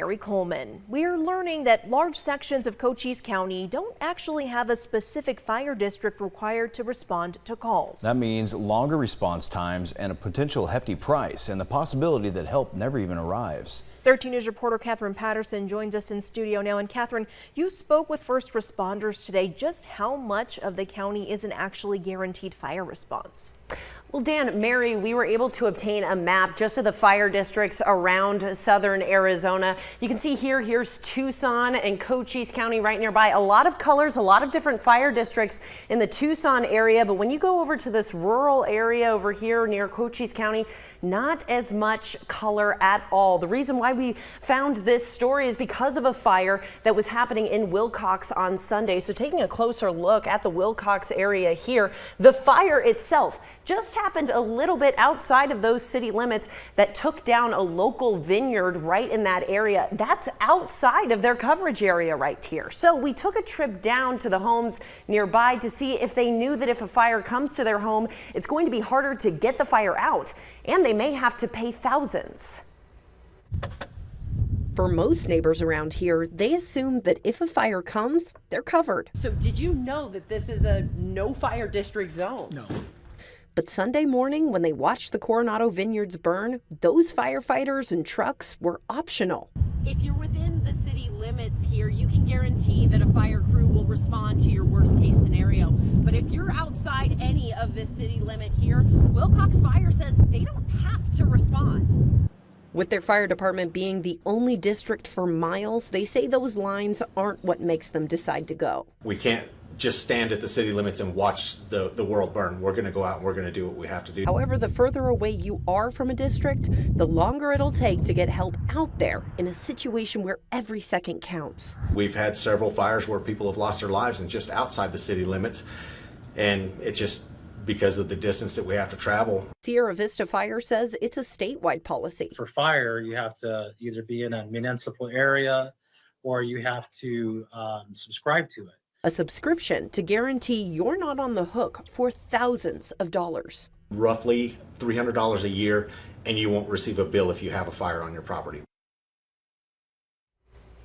Harry Coleman. We're learning that large sections of Cochise County don't actually have a specific fire district required to respond to calls. That means longer response times and a potential hefty price, and the possibility that help never even arrives. 13 News reporter Catherine Patterson joins us in studio now. And Catherine, you spoke with first responders today. Just how much of the county isn't actually guaranteed fire response? Well, Dan, Mary, we were able to obtain a map just of the fire districts around southern Arizona. You can see here's Tucson and Cochise County right nearby. A lot of colors, a lot of different fire districts in the Tucson area. But when you go over to this rural area over here near Cochise County, not as much color at all. The reason why we found this story is because of a fire that was happening in Wilcox on Sunday. So taking a closer look at the Wilcox area here, the fire itself just happened a little bit outside of those city limits that took down a local vineyard right in that area. That's outside of their coverage area right here. So we took a trip down to the homes nearby to see if they knew that if a fire comes to their home, it's going to be harder to get the fire out, and they may have to pay thousands. For most neighbors around here, they assume that if a fire comes, they're covered. So did you know that this is a no fire district zone? No. But Sunday morning, when they watched the Coronado vineyards burn, those firefighters and trucks were optional. If you're within the city limits here, you can guarantee that a fire crew will respond to your worst case scenario. But if you're outside any of this city limit here, Wilcox Fire says they don't have to respond. With their fire department being the only district for miles, they say those lines aren't what makes them decide to go. We can't just stand at the city limits and watch the world burn. We're going to go out and we're going to do what we have to do. However, the further away you are from a district, the longer it'll take to get help out there in a situation where every second counts. We've had several fires where people have lost their lives and just outside the city limits, and it just because of the distance that we have to travel. Sierra Vista Fire says it's a statewide policy. For fire, you have to either be in a municipal area or you have to subscribe to it. A subscription to guarantee you're not on the hook for thousands of dollars. Roughly $300 a year, and you won't receive a bill if you have a fire on your property.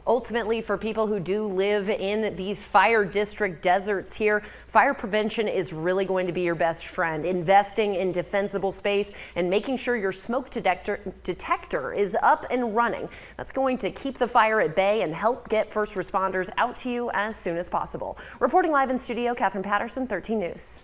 Ultimately, for people who do live in these fire district deserts here, fire prevention is really going to be your best friend. Investing in defensible space and making sure your smoke detector is up and running. That's going to keep the fire at bay and help get first responders out to you as soon as possible. Reporting live in studio, Catherine Patterson, 13 News.